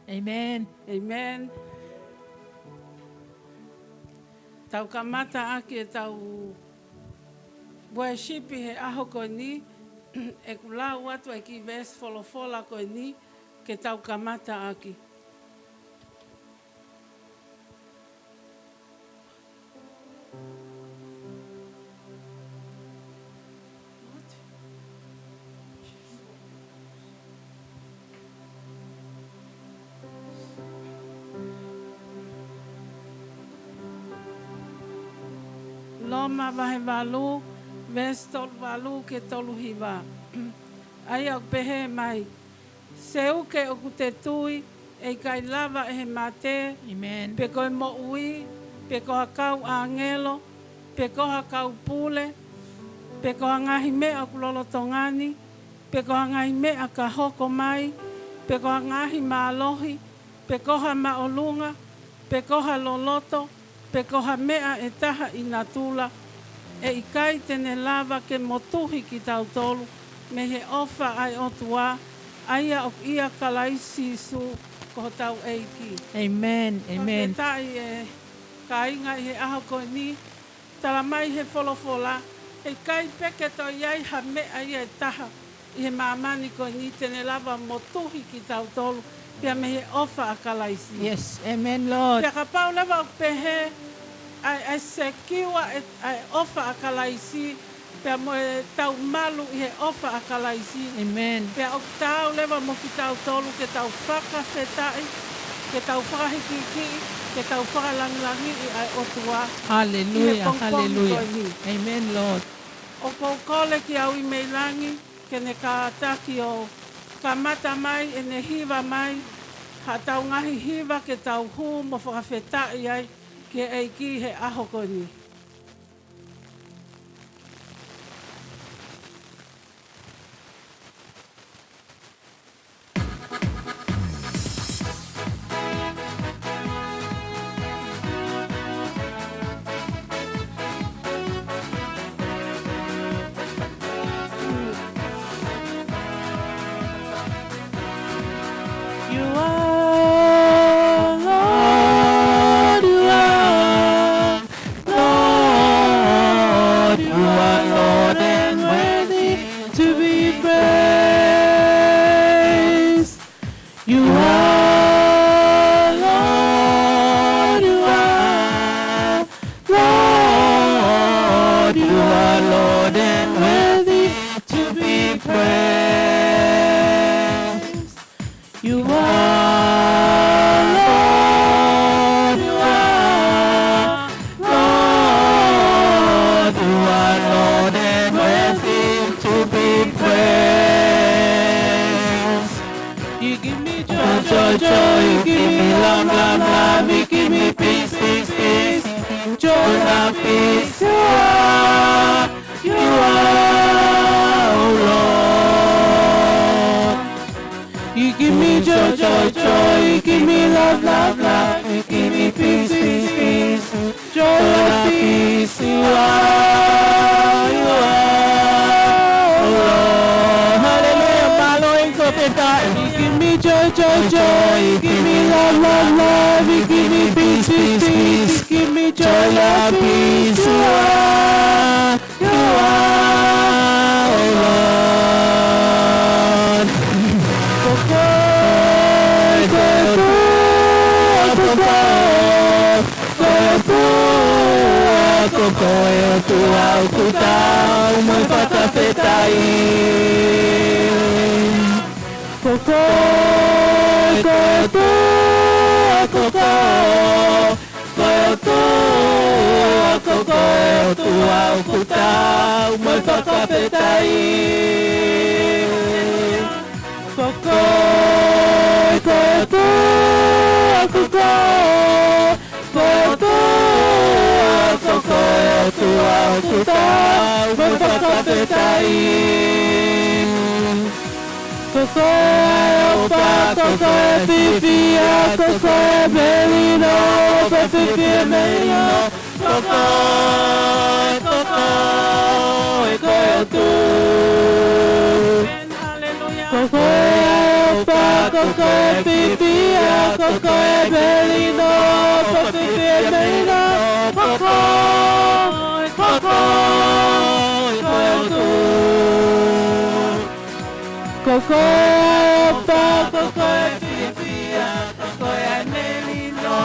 Amen. Amen. Tau kamata ake tau worship he aho ko ni e kula watu e ki ves folofola ko ni ke tau kamata ake. Loma vahe valu, ves tolu valu ke tolu hiva. Ai au pehe mai. Seu ke o kute tui, e kai lava e he mate. Amen. Pe koe mo ui, pe koha kau angelo, pe koha kau pule, pe koha ngahi mea kulolo tongani, pe koha ngahi mea ka hoko mai, pe koha ngahi maalohi, pe koha maolunga, pe koha loloto, pe koha mea e taha i natula, e ikai tene lava ke motuhi ki tau tolu, me he ofa ai otua, aia o ia kalaisi su ko tau eiki. Amen. Amen. Tai e kainga i he aho ko ni, tala mai he folofola, e kai peke to iai ha mea i e taha, i he mamani ko ni tene lava motuhi ki tau tolu, pia me he ofa a kalaisi. Yes. Amen, Lord. Pia ka pau leva o pehe, ai se kiwa ai ofa a kalaisi, pia mo e tau malu i he ofa a kalaisi. Amen. Pia o tau leva mo ki tau tolu ke tau whakawhetai, ke tau whakahikiki, ke tau whakalangilangi i ai otua. Hallelujah. Hallelujah. Amen, Lord. O kou kole ki au i meilangi, ke ne ka ataki o ka mata mai e ne hiva mai, ha tau ngahi hiva ke tau hu mo whakawhetai ai, ke eiki he aho koni. You are Lord, you are Lord, you are Lord and worthy to be praised. You are Lord, you are Lord, you are Lord and worthy to be praised. You are Lord, you are Lord, you are Lord and worthy to be praised. You give me joy, joy, joy, you give me love, love, love, you give me peace, peace, peace, joy, love, peace. You are, oh Lord. You give me joy, joy, joy, you give me love, love, love, you give me peace, peace, peace, joy, love, peace. You are, oh Lord. Hallelujah, malo en sopeta. You give me joy, joy, joy, you give me love, love, love, you give me peace, peace, peace, you give me joy, love, peace. You are, oh Lord. cocoa pipia, cocoa belino, pipia melino, cocoa, cocoa, cocoa pipia, cocoa melino,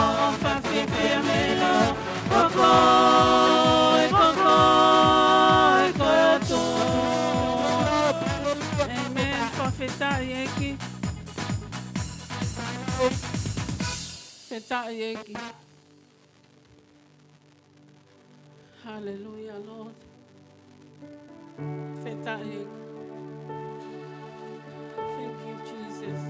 pipia melino, cocoa, amen. Profeta yeki. Feta yeki. Hallelujah, Lord. Feta yeki. Thank you, Jesus.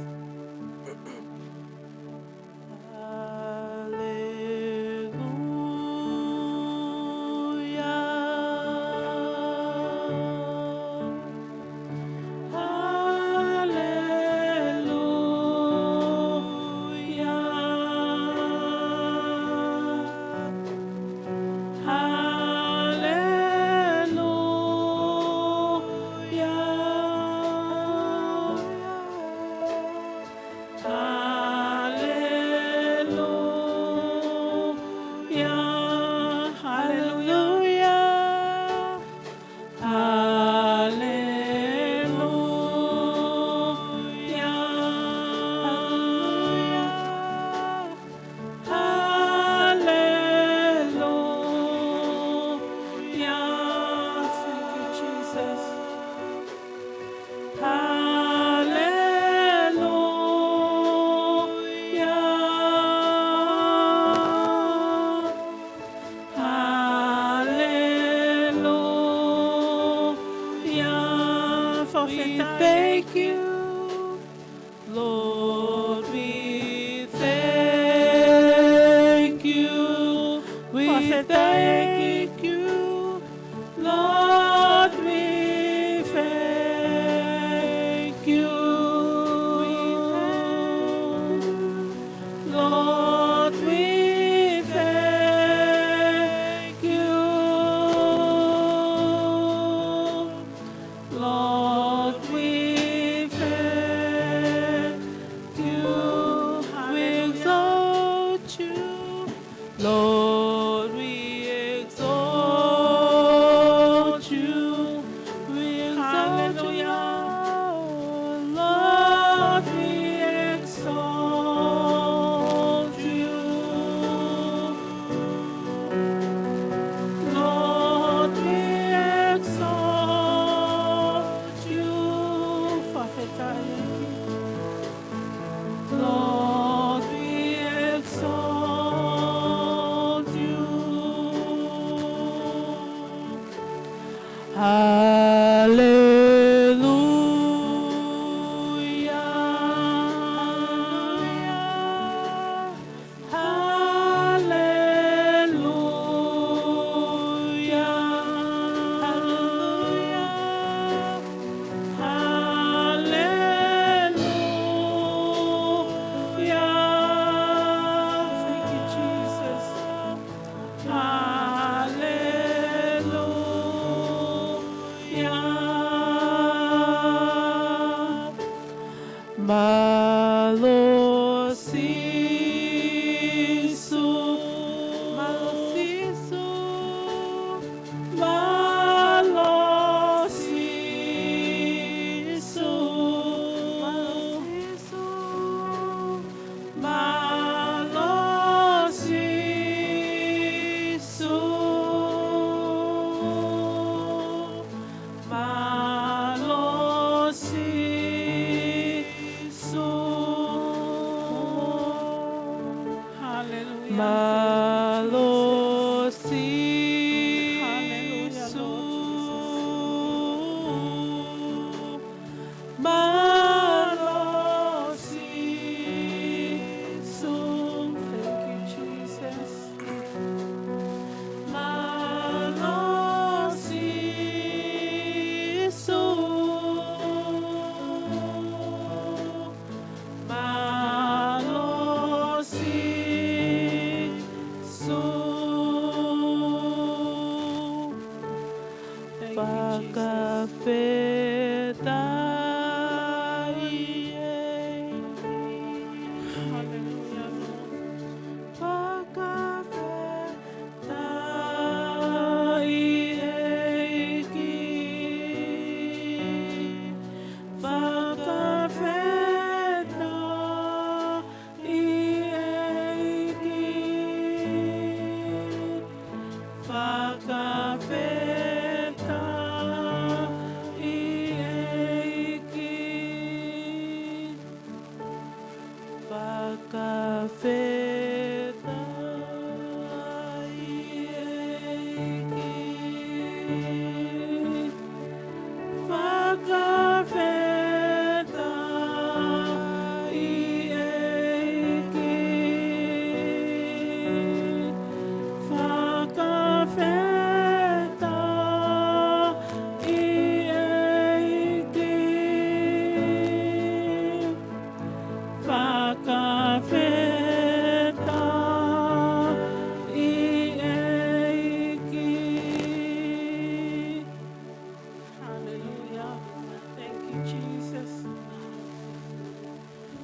Jesus.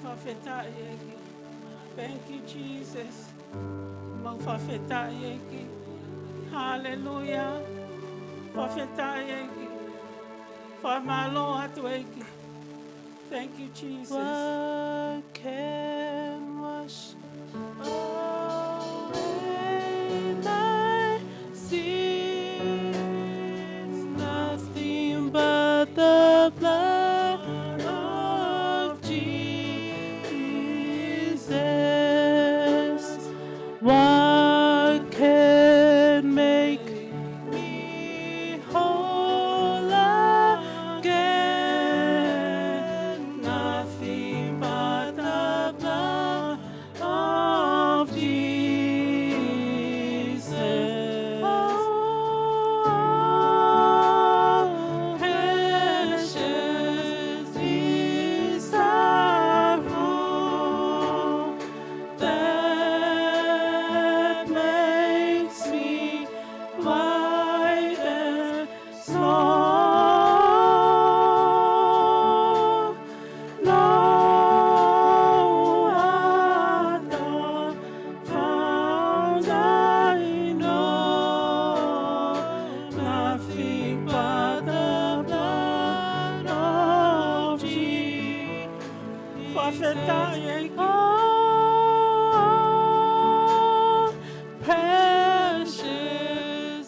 Whawhetaieki. Thank you, Jesus. Whawhetaieki. Hallelujah. Whawhetaieki. Whamalo atueki. Thank you, Jesus. What can wash away my sins? Nothing but the blood of Jesus. What can make me whole again? Nothing but the blood of Jesus. Oh, precious is the flow that makes me white as snow. No other fount I know, nothing but the blood of Jesus. Oh, precious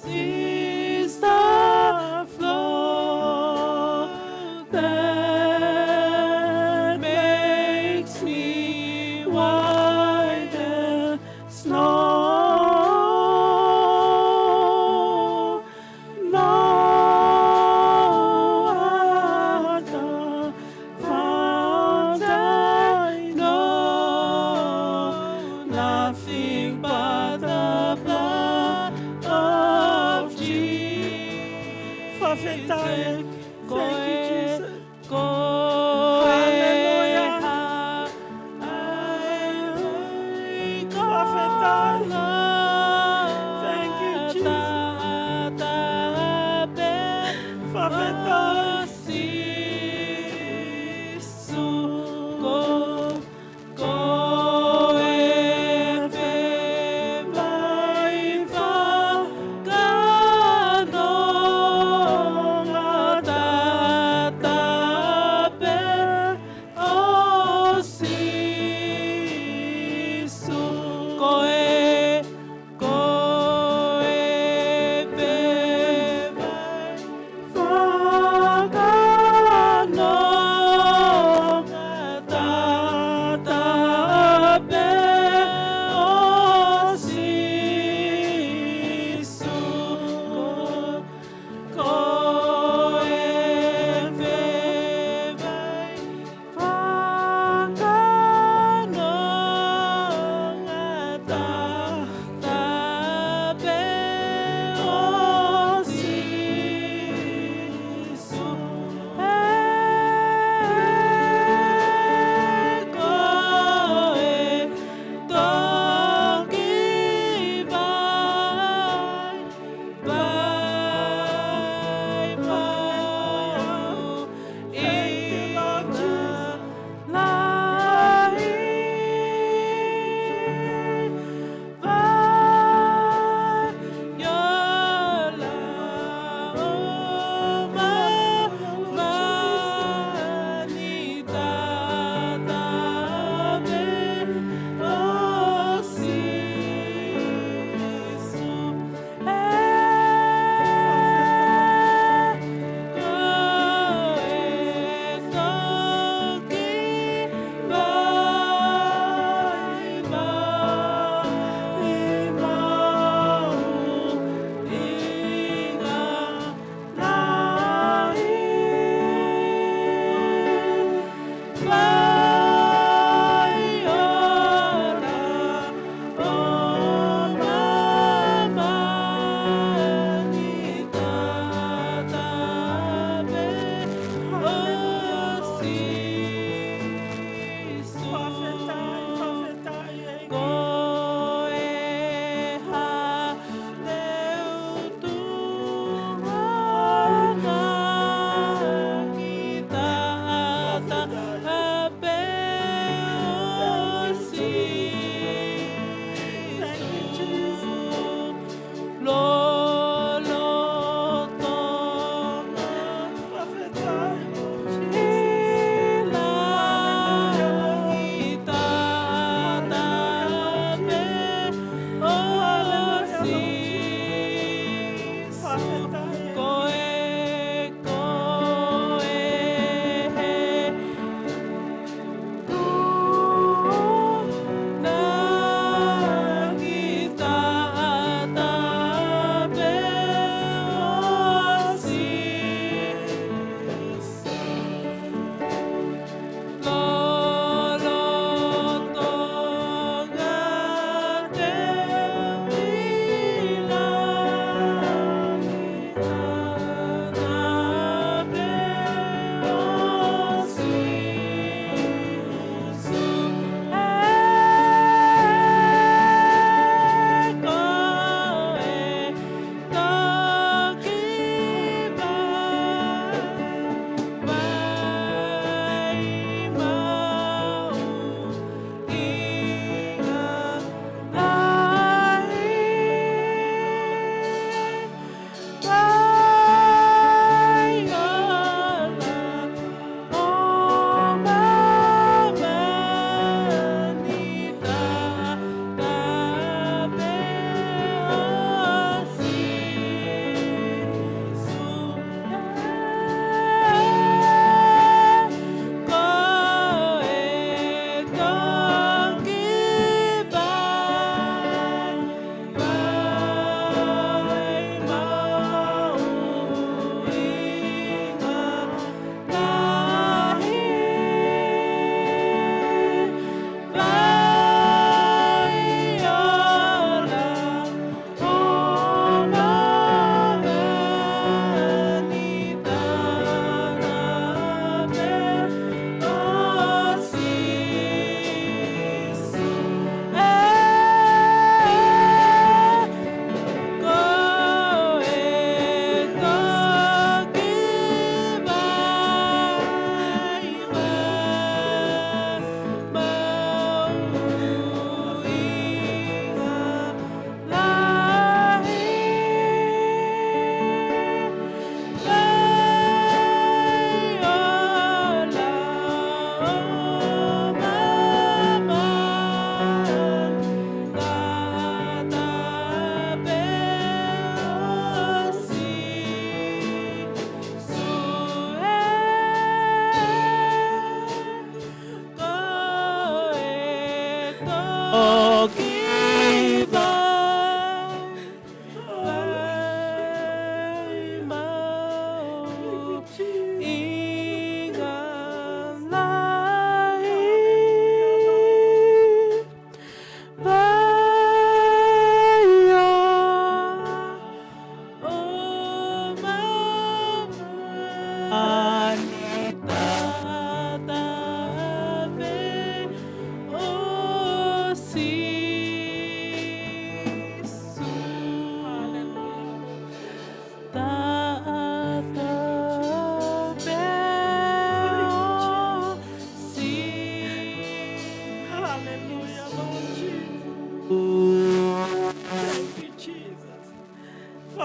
is the flow that makes me white as snow. No other fount I know,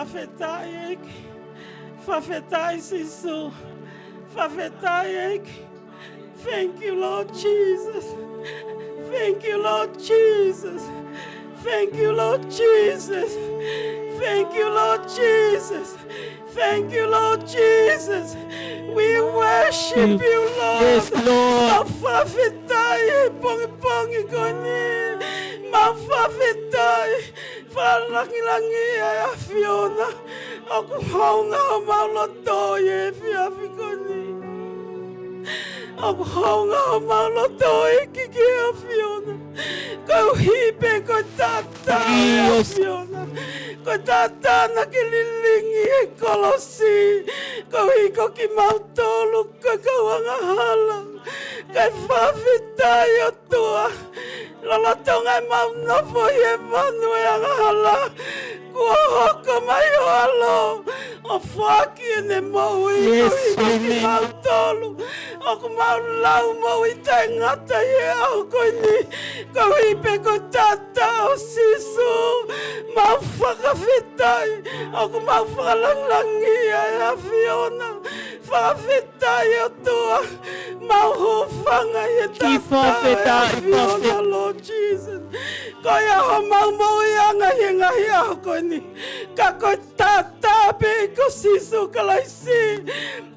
Whawhetai eki. Whawhetai sisu. Whawhetai eki. Thank you, Lord Jesus. Thank you, Lord Jesus. Thank you, Lord Jesus. Thank you, Lord Jesus. Thank you, Lord Jesus. We worship you, Lord. Yes, Lord. Mawhawhetai pongi koni. Mawhawhetai whalangilangi a Fiona. Aku haunga o mauloto e whiawhi koni. Aku haunga o mauloto e kiki a Fiona. Kau hipe ko tata e a Fiona. Ko tata na ki lilingi e kolosi. Kau hiko ki mautolu ka kawanga hala. Kai whawhitai o tua. Lolotonga e maunofo e manu e hala. Kua hoko mai o alo. O whaki e ne maui. Kau hiko ki mautolu. O ku maulau maui tai ngata e au koini. Kau hipe ko tata o sisu. Mau whakawhitai. O ku mau whakalanglangi a Fiona. Whakawhitai o tua. Mau hofanga e tata e a Fiona, Lord Jesus. Koia ho mau moianga he ngahi au koini. Ka ko tata pe ko sisu kalaisi.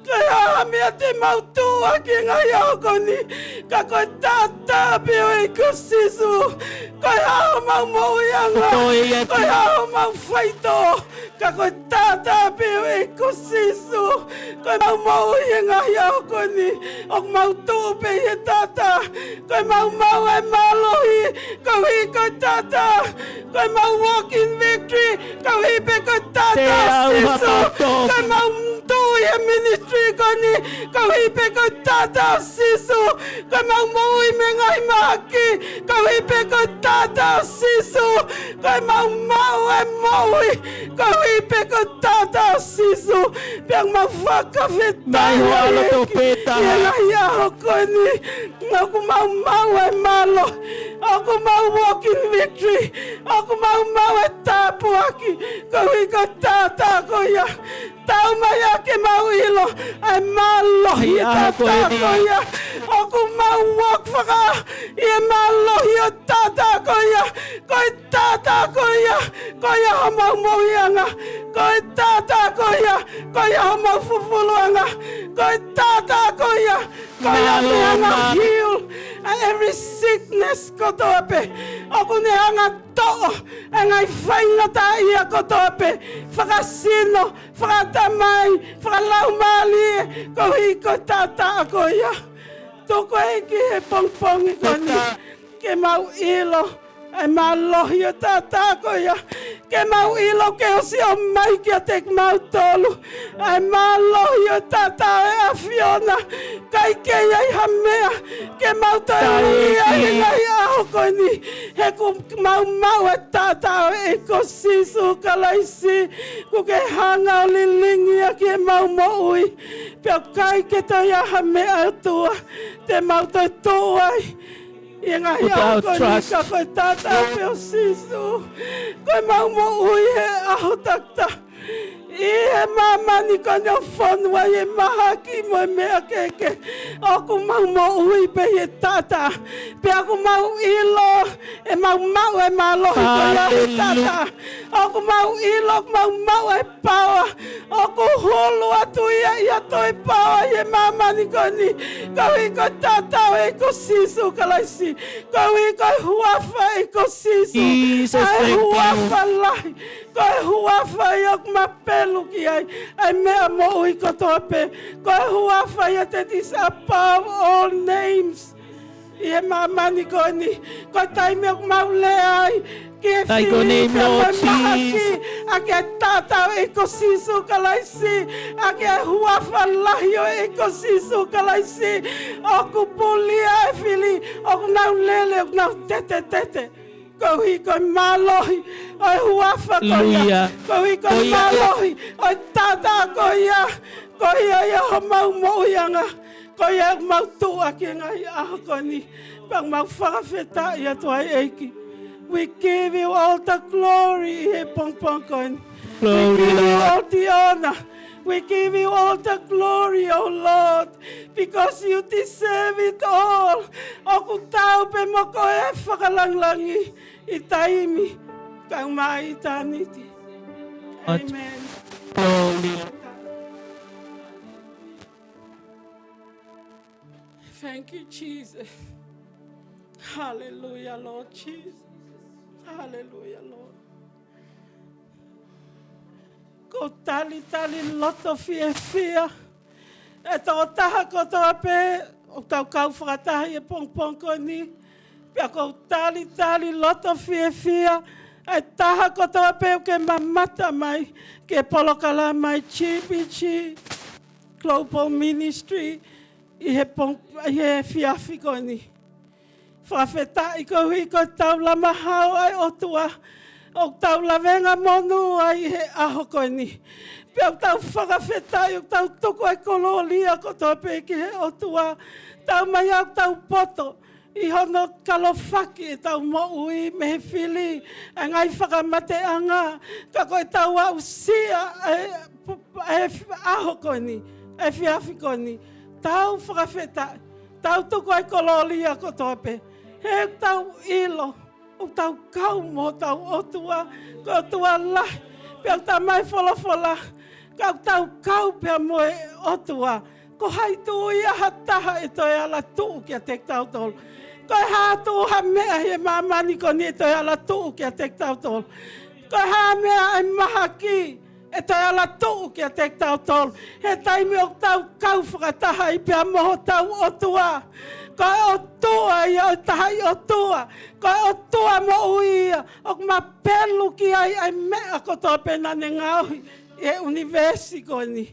Koia ha mea te mau tua ki ngahi au koini. Ka ko tata pe o ko sisu. Koia ho mau moianga. Koia ho mau whaito. Ka ko tata pe o ko sisu. Koia mau moianga ngahi au koini. O mau tua pe he tata. Koia mau e malohi. Kau hi ko tata. Kau mau walk in victory. Kau hi pe ko tata sisu. Kau mau tu ya ministry ko ni. Kau hi pe ko tata sisu. Kau mau maui me ngai maki. Kau hi pe ko tata sisu. Kau mau e maui. Kau hi pe ko tata sisu. Piang mau whakawhetai. Ia ia ko ni. Aku mau e malo. Aku mau walk in victory. Aku mau e tapu aki. Kau iko tata ko ya. Tau mai ake mau ilo. Ai malo i tata ko ya. Aku mau walk whaka. I malo i o tata ko ya. Koi tata ko ya. Koi ha mau moianga. Koi tata ko ya. Koi ha mau fufuluanga. Koi tata ko ya. Koi ha meanga heal. Every sickness ko tope. Aku ne anga to. Ngai whaingata ia ko tope. Whakasino. Whakatamai. Whakalaumali. Ko hi ko tata ko ia. Toko eki he pongpongi ko ni. Ke mau ilo. E malohi o tata ko ia. Ke mau ilo ke o si o mai ki a te mau tolu. E malohi o tata e a Fiona. Kai ke iai hamea. Ke mau tauri ai ngai aho ko ni. He ku mau e tata e ko sisu kalaisi. Ku ke hanga o lilingi a ke mau moui. Peo kai ke to ia hamea tua. Te mau toi toai. Without trust. Koe tata peo sisu. Koe mau mo ui he aho takta. I he mamani kone o whanua i he mahaki mo e mea keke. Oku mau mo ui pe he tata. Pe aku mau ilo. E mau e malohi ko ia he tata. Oku mau ilo, mau e pawa. Oku hulu atu ia toi pawa i he mamani kone. Kau i ko tata e ko sisu kalaisi. Kau i ko huafa e ko sisu. Jesus, thank you. Huafa lai. Kau huafa i ok mapelu ki ai. Ai mea mo ui ko tope. Kau huafa i te is above all names. I he mamani koni. Kau taime ok maule ai. Thy good name, Lord Jesus. Ake tata eko sisu kalaisi. Ake huafa lahio eko sisu kalaisi. Oku pulia e fili. Oku nau lele, oku nau tete. Kau hi koi malohi. Oi huafa koia. Kau hi koi malohi. Oi tata koia. Koia ia ho mau moianga. Koia mau tua ki ngai aho koni. Pang mau whakawheta ia tuai eiki. We give you all the glory, he pong pong kon. We give you all the honor. We give you all the glory, O Lord, because you deserve it all. Oku tau pe moko e whakalanglangi I taimi kau mai taniti. Amen. Thank you, Jesus. Hallelujah, Lord Jesus. Hallelujah, Lord. Ko tali loto fia. E tō taha ko tō ape, o tau kau whakatahi e pong ko ni. Pia ko tali loto fia. E taha ko tō ape o ke mamata mai, ke polokala mai GBG, Global Ministry, I he fiafi ko ni. Whawheta I ko hui ko tau lama hao ai otua, o tau lavenga monu ai he aho ko ni. Pia tau whakawhetai o tau tuku ai kololia ko tō peke he otua. Tau mai au tau poto. I hono kalofaki e tau mo ui me he whili. E ngai whakamate anga. Ka koe tau au sia e aho koni. E whiawhi koni. Tau whakawhetai. Tau tuku ai kololia ko tō pe. He tau ilo. O tau kau mo tau otua. Ko otua lai. Pia tau mai Folofola. Kau pia moe otua. Ko hai tu ia hataha e toi ala tuu kia tek tau tol. Ko ha tu ha mea he mamani ko ni e toi ala tuu kia tek tau tol. Ko ha mea e maha ki e toi ala tuu kia tek tau tol. He taimi o tau kau whakataha I pia moho tau otua. Ko otua ia o tahai otua. Ko otua mo uia. O ma pelu ki ai mea ko tō pena ne ngauhi. E universi ko ni.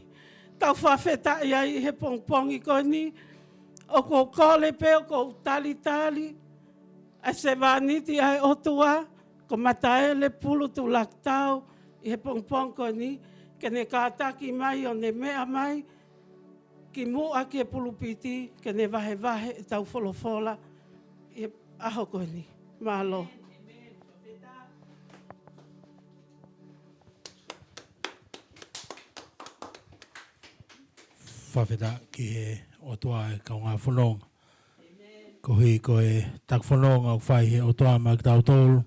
Tau whawheta I he pongpongi ko ni. O ko kole pe o ko tali. A se vaniti ai otua. Ko Mataele Pulu tu laktau. I he pongpong ko ni. Ke ne kātaki mai o ne mea mai. Ki mua ki e pulupiti. Ke ne vahe e tau Folofola. I aho ko ni. Malo. Whawheta ki he otua e kaunga whanonga. Ko hui ko e tak whanonga o whai he otua mak tau tolu.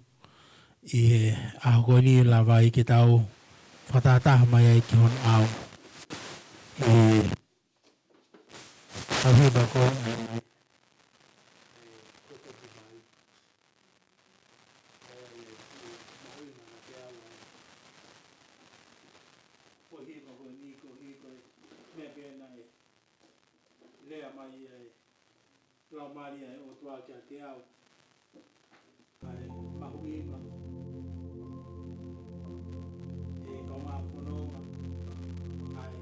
I he aho ko ni la vai ki tau whatataha mai ai ki hon au. I ahui bako Lau Maria e o tua kia te au. Ai mahuima. E kaunga whanonga. Ai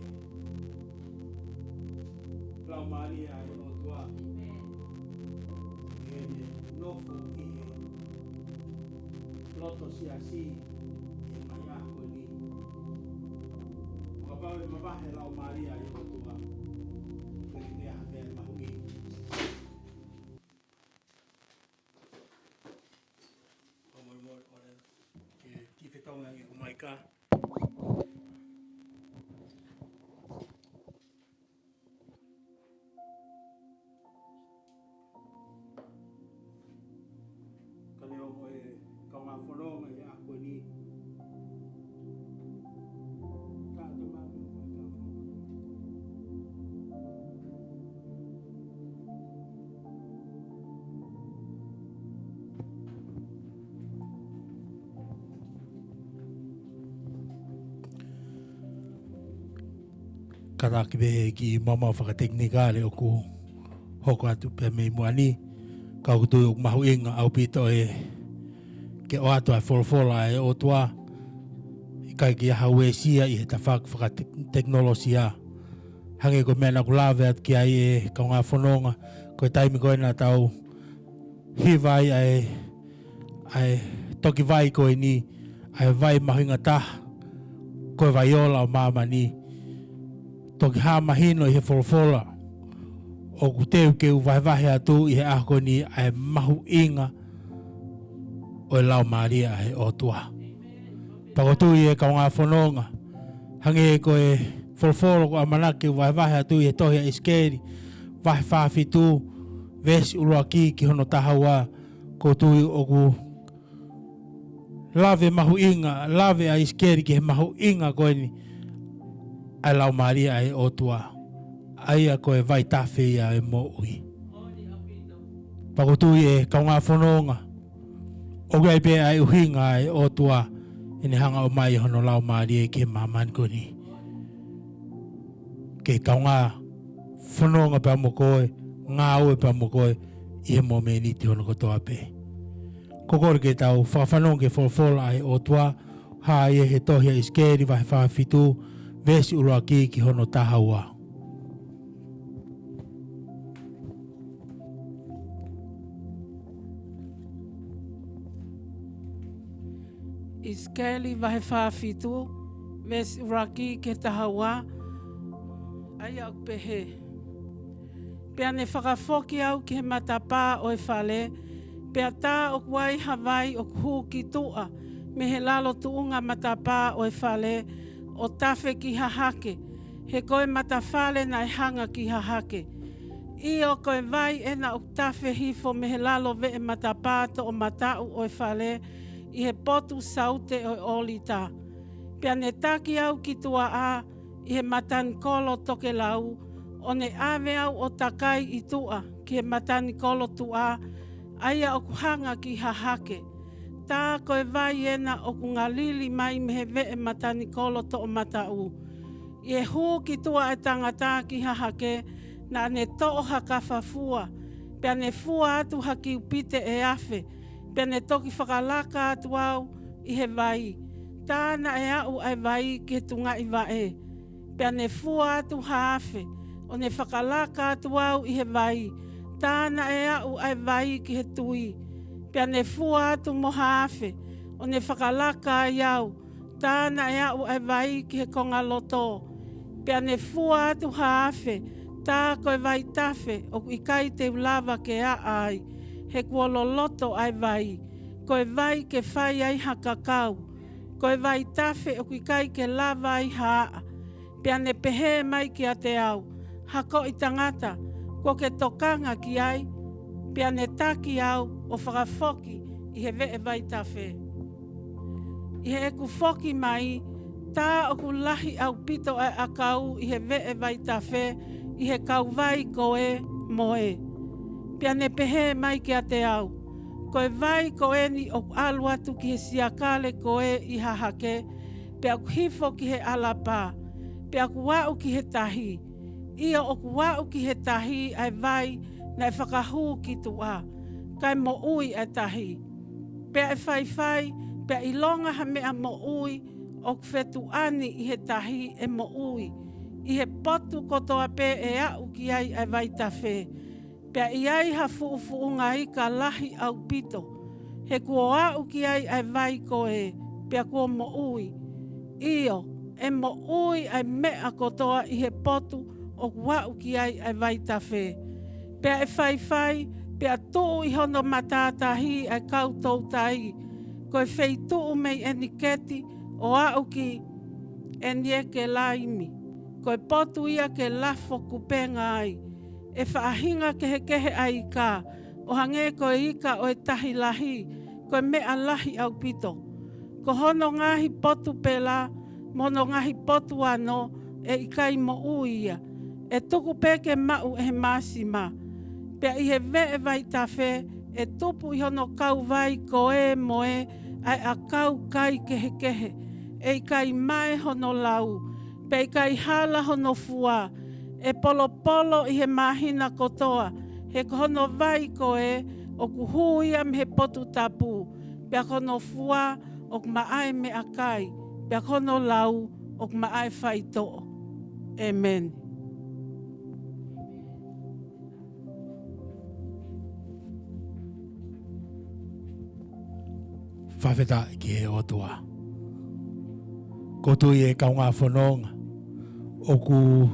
Lau Maria e o tua. E nofo I he loto siasi e mai ako ni. Mapau e mawahe Lau Maria e o tua. Kani mea hate mahuima. Taunga I kumaika. Kale o moe kaunga whanonga I ako ni. Ka te mami o moe ka whanonga. Karaki behe ki mama whakateknikale o ku hoko atu pe mei muani. Kau kutu o mahu inga au pito e ke o atu ai Folofola e o tua. I kai ki aha ue sia I he ta whakateknolosia. Hange ko mena ku lawe at ki ai e kaunga whanonga. Ko taimi koe na tau hiwai ai toki vai koe ni. Ai vai mahinga taha. Koe vai ola o mama ni. Toki haa mahino I he Folofola. O ku teu ke u vahe atu I he ako ni ai mahu inga o e Lau Maria he o tua. Pakotui e kaunga whanonga. Hange ko e Folofola ko amanake wahe atu e tohi a Isikeli. Wahe whawhitu. Vesi ulua ki hono tahawa. Ko tui o ku lave mahu inga. Lave a Isikeli ki he mahu inga koe ni. Ai lau maria ai otua. Aia ko e Vaitafe ia e mo ui. Pakotui e kaunga whanonga. Ogai pe ai uhinga ai otua. Ine hanga o mai hono lau maria ke maman ko ni. Ke kaunga whanonga pa mo koe. Ngā ue pa mo koe. I he mo me ni te hono kotoa pe. Kokore ke tau whawhanonga ke Folofola ai otua. Ha ia he tohi a Isikeli wahe whawhitu. Vesi ulua ki hono tahaua. Isikeli wahe whawhitu, vesi uraki ke tahawa, ai au pehe. Pea ne whakafoki au ki he matapā o e whale, pea tā o kuai Hawaii o kuhu ki tua, me he lalo tuunga matapā o e whale, o Tafe ki hahake, he koe matawhale na e hanga ki hahake. I o koe vai ena o Tafe hifo me he lalo ve e matapā to o matau o e whale, I he potu saute o oli tā. Pea ne taki au ki tua a, I he matani kolo toke lau, o ne ave au o takai I tua, ki he matani kolo tua, aia o kuhanga ki hahake. Tā koe vai ena o kungalili mai me he ve e matani kolo to o matau. I he hū ki tua e tangata ki hahake, na ne to'o hakawhafua, pea ne fua atu haki upite e afe, pea ne toki whakalaka atu au I he vai. Tāna e au ai vai ki he tunga I vae. Pea ne fua atu haafe. O ne whakalaka atu au I he vai. Tāna e au ai vai ki he tui. Pea ne fua atu mo haafe. O ne whakalaka ai au. Tāna e au ai vai ki he konga loto. Pea ne fua atu haafe. Tā koe Vaitafe o I kai te ulawa ke a ai. He kuololoto ai vai. Koe vai ke whai ai hakakau. Koe Vaitafe o kai ke lava ai haa. Pea ne pehe mai ki a te au. Hako I tangata. Ko ke tokanga ki ai. Pea ne taki au o whakafoki I he ve e Vaitafe. I he eku foki mai. Tā o ku lahi au pito ai akau I he ve e Vaitafe. I he kau vai koe moe. Pea ne pehe mai ki a te au. Koe vai koe ni o alu atu ki he siakale koe I hahake. Pea ku hifo ki he alapa. Pea ku wau ki he tahi. Ia o ku wau ki he tahi ai vai na e whakahu ki tua. Kai mo ui ai tahi. Pea e whai, pea I longa ha mea mo ui o ku whetu ani I he tahi e mo ui. I he potu kotoa pe e au ki ai ai Vaitafe. Pea I ai ha fuunga I ka lahi au pito. He kua au ki ai ai vai koe. Pea kua mo ui. Io, e mo ui ai mea kotoa I he potu o wau ki ai ai Vaitafe. Pea e whai, pea tuu I hono matatahi ai koutou tai. Koe whei tuu mei eniketi o au ki enieke laimi. Koe potu ia ke lafo kupenga ai. E whaahinga kehe ai ka. O hange koe ika o e tahi lahi. Koe mea lahi au pito. Ko hono ngahi potu pela. Mono ngahi potu ano. E ikai mo uia. E tuku peke mau e masima. Pea I he ve e Vaitafe. E tupu I hono kau vai koe moe. Ai a kau kai kehe. E ikai mai hono lau. Pea ikai hala hono fua. E polo I he mahina kotoa. He kono vai koe o kuhuia me he potu tapu. Pea kono fua o kumaai me akai. Pea kono lau o kumaai whaitoa. Amen. Whawheta ki he otua. Kotui e kaunga whanonga. O ku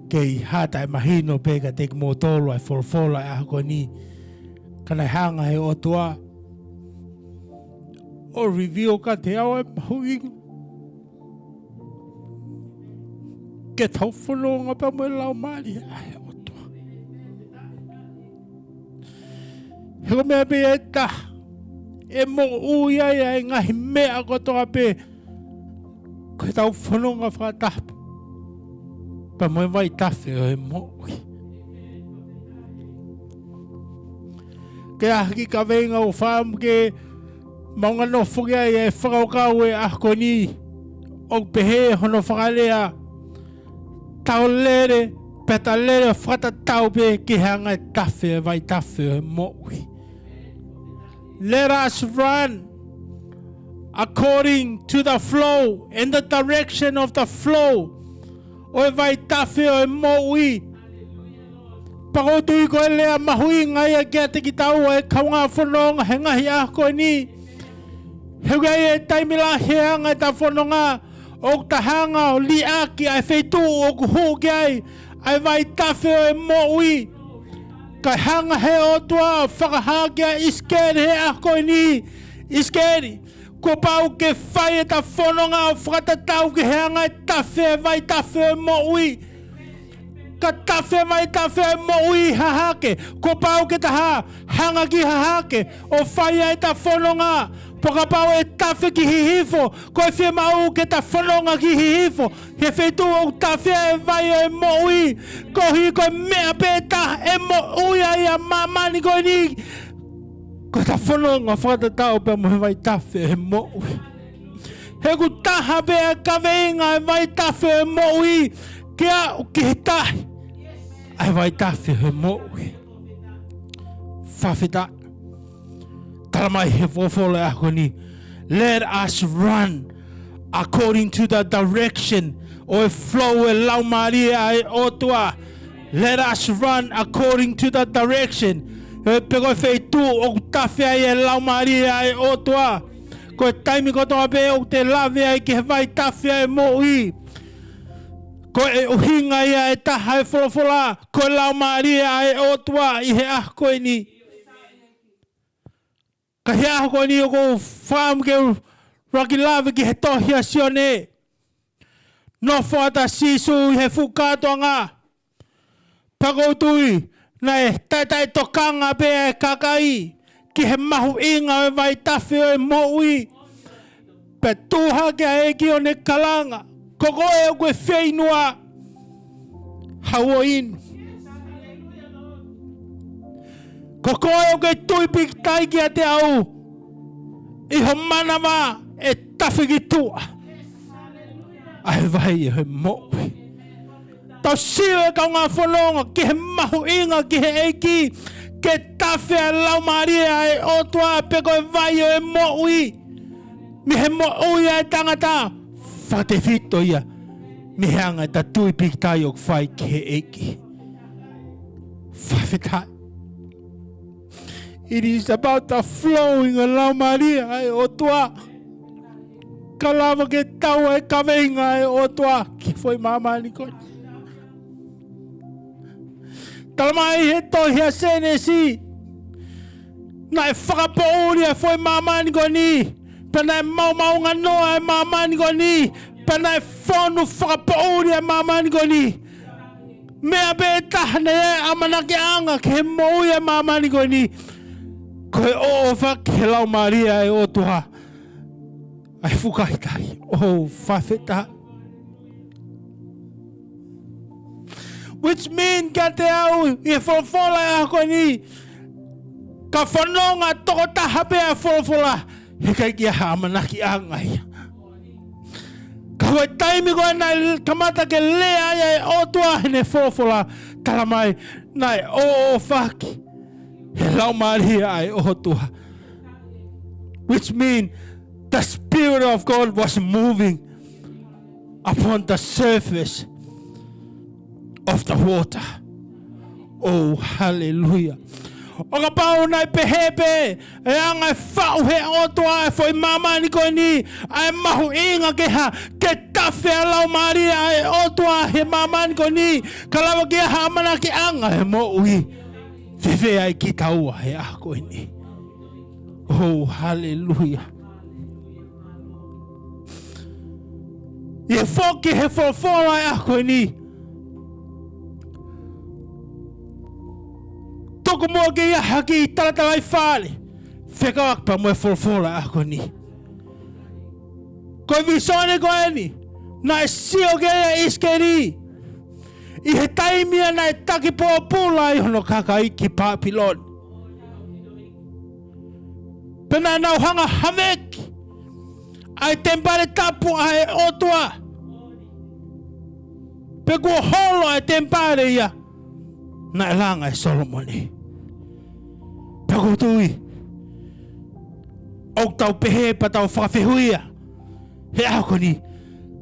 kei hata e mahino peka teki mōtolo ai Folofola e ahako ni. Kana hanga he otua. o reveal ka te au e mahuinga. Ke tau whanonga pa mo lau maari ai o toa. Heko mea pe e ta, e mo uia ia e ngahi mea kotoa pe, ko tau whanonga whakatapu. Pa mo e Vaitafe o e mo ui. Ke ahaki Kaveinga o whaamu ke maunga no whukia e whakaukau e ahkoni o pehe hono whakalea tau lere peta lere Fakatatau pe ki hanga e Tafe e Vaitafe e mo ui. Let us run according to the flow, in the direction of the flow. O e Vaitafe o e mo ui. Pakotu i koe lea mahui ngai a kia te ki tau e kaunga whanonga he ngahi ahko ni. Heugai e taimila heanga e ta whanonga o ta hanga o li aki ai wheitu o kuhu kiai ai Vaitafe o e mo ui. Kai hanga he o tua whakahakia Isikeli he ahko ni. Isikeli, ko pau ke whai e ta whanonga o Fakatatau ke heanga e Tafe e Vaitafe o e mo ui. Ka Tafe Vaitafe mo ui hahake. Ko pau ke taha hanga ki hahake. O whaia e ta whanonga. Poka pau e Tafe ki hihifo. Ko e whia mau ke ta whanonga ki hihifo. He whetu o Tafe e vai o e mo ui. Ko hi ko mea pe ta e mo ui ai a mamani ko ni. Ko ta whanonga Fakatatau pe mo he Vaitafe e mo ui. He ku taha pe e Kaveinga e Vaitafe e mo ui. Kia o ki he tahi. Ai Vaitafe he mo ui. Whawhita. Talamai he Folofola e ako ni. Let us run according to the direction o e flow e lau maria e otua. Let us run according to the direction. E peko e wheitu o Tafe ai e lau maria e otua. Ko e taimi kotoa pe o te lawe ai ki he Vaitafe e mo ui. Ko e uhinga ia e taha e Folofola. Ko e lau maria e otua i he ahko e ni. Ka he ahko e ni o ko whaam ke raki lawe ki he tohia sione. No whaata sisu i he whukatoa ngā. Pakoutui na e taitai tokanga pe e kakai. Ki he mahu inga e Vaitafe o e mo ui. Pe tuha ke e ki o ne kalanga. Koko e o koe whainua haua inu. Koko e o koe tuipik tai ki a te au. Iho manawa e Tafe ki tua. Ai vai e mo ui. Tau sio e kaunga whanonga ki he mahu inga ki he eiki. Ke Tafe e lau maria e otua peko e vai e mo ui. Mi he mo ui e tangata. Whate whito ia, me hanga ta tui piktai o whai ke eki. Whawhetai. It is about the flowing of lau maria e otua. Ka lava ke tau e Kaveinga e otua. Ki foi mamani koni. Talamai he tohia senesi. Na e whakapouri e foi mamani koni. Pena e mau ngā noa e mamani koni. Pena e whonu whakapouri e mamani koni. Mea be tahane e amanake anga ke he moui e mamani koni. Ko e ofa ke lau maria e otua. Ai whukaitai. Oh, whawheta. Which mean ka te au i Folofola e ako ni. Ka whanonga toko taha pe e Folofola. He kai kia hamanaki angai. Ka koe taimi koe nai kamata ke lea ia e otua hene Folofola. Talamai nai o whaki. He lau maria e otua. Which mean the Spirit of God was moving upon the surface of the water. Oh, hallelujah. O ka pau nai pehepe e anga e whau he otua e foi mamani koe ni ai mahu inga ke ha ke Tafe a lau maria e otua he mamani koe ni ka lawa ke ha amana ke anga e mo ui whiwhi ai ki taua he a koe ni. Oh, hallelujah. Ia foki he Folofola e ako ni. Toko mua ke ia haki I talatawai whale. Whekawak pa mua Folofola e ako ni. Koe visone koe ni. Na e sio ke ia Isikeli. I he taimia na e taki poa pula I hono kakaiki Papilon. Pena nau hanga hameki. Ai tempare tapu ai otua. Pe kua holo ai tempare ia. Na e langa e Solomoni. Pe kutui. Ok tau pehe pa tau whawhihuia. He ako ni.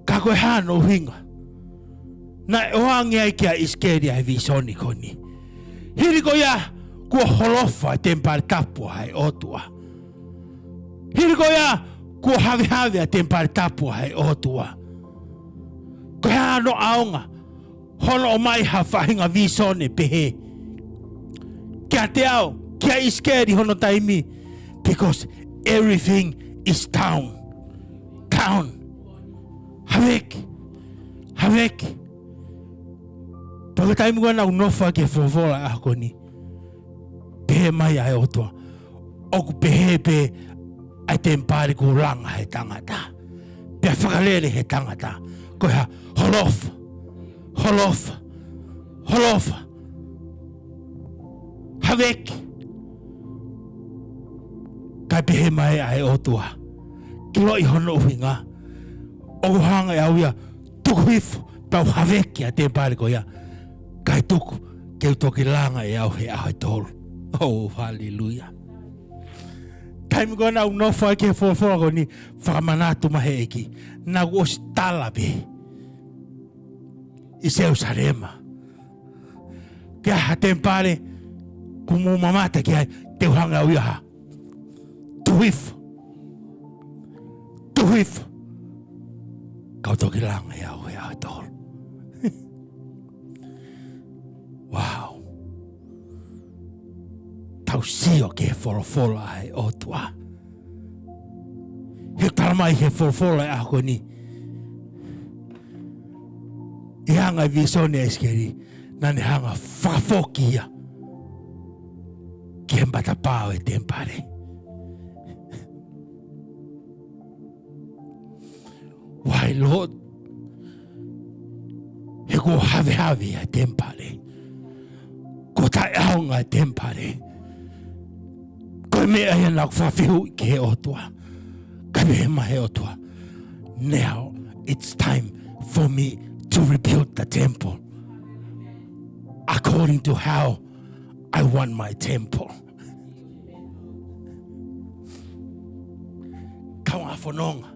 Kako e hano hinga. Na e oangi ai kia Isikeli ai visoni koni. Hiri ko ia kua holofa ai tempare tapu ai otua. Hiri ko ia kua hawe a tempare tapu ai otua. Ko hea no aonga. Hono o mai ha whahinga visone pehe. Kia te ao. Kia Isikeli hono taimi. Because everything is down. Down. Havek. Havek. Paka taimi kua nau nofa ke Folofola ako ni. Pehe mai ai otua. Oku pehe pe ai tempare ku langa he tangata. Pea whakalele he tangata. Ko hea holofa. Holofa. Holofa. Havek. Kai pehe mai ai otua. Kilo I hono uhinga. Oku hanga e auia. Tuku hifo. Pau haveki a tempare ko ia. Kai tuku. Keu toki langa e au he au tolu. Oh, hallelujah. Taimi ko na unofa ke Folofola ko ni whakamanatu mahe eki. Na uosi talabe. I Jerusalema. Kia ha tempare kumu mamata kia te uhanga au iaha. Tuhif. Tuhif. Kau toki langa e au he au tolu. Wow. Tau sio ke Folofola ai otua. He talamai he Folofola e ako ni. I hanga visone e Isikeli. Nane hanga whafokia. Ke mbata pao e tempare. Why Lord? He ko have e tempare. Ko tai aonga e tempare. Koe mea ia nau whawhihu I ke otua. Ka mehe mahe otua. Now it's time for me to rebuild the temple. According to how I want my temple. Kaunga whanonga.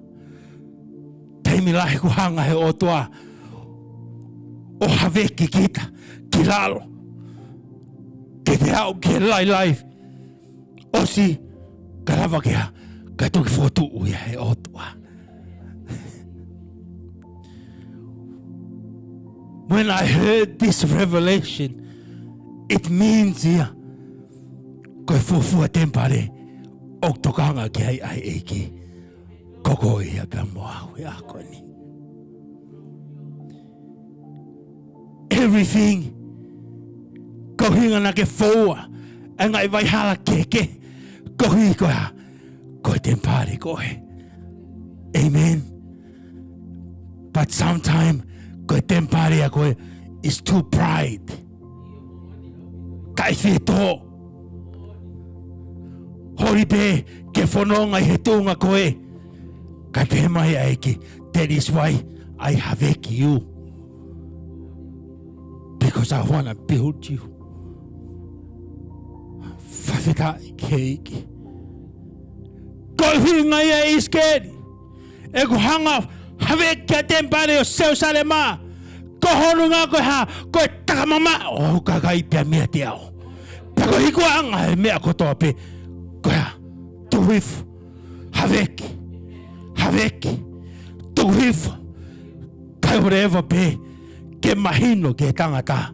Taimi lahi ku hanga he otua. O haveki kita. Ki lalo. Ke te au ke lai. Osi, kalawa kea, kai toki fotu uia he otua. When I heard this revelation, it means ia, koe fufua tempare, ok tokanga ki ai eiki, koko ia pia moahu ia koni. Everything, ko hinga na ke foua, ngai vai hala keke, kohi koe, koe tempare koe. Amen. But sometimes, koe tempare a koe is too pride. Kai whito. Hori pe, ke whanonga I he tūnga koe. Kai pe mai aiki. That is why I have eki you. Because I want to build you. Whawhitai ke iki. Koe hinga ia Isikeli. E ku hanga hawe kia tempare o Jerusalema. Ko honu ngā koe ha, koe takamama. O kakai pia mea te ao. Pako hiku anga e mea kotoa pe. Koe ha, tuhifu. Haweki. Haweki. Tuhifu. Kai whatever pe. Ke mahino ke tangata.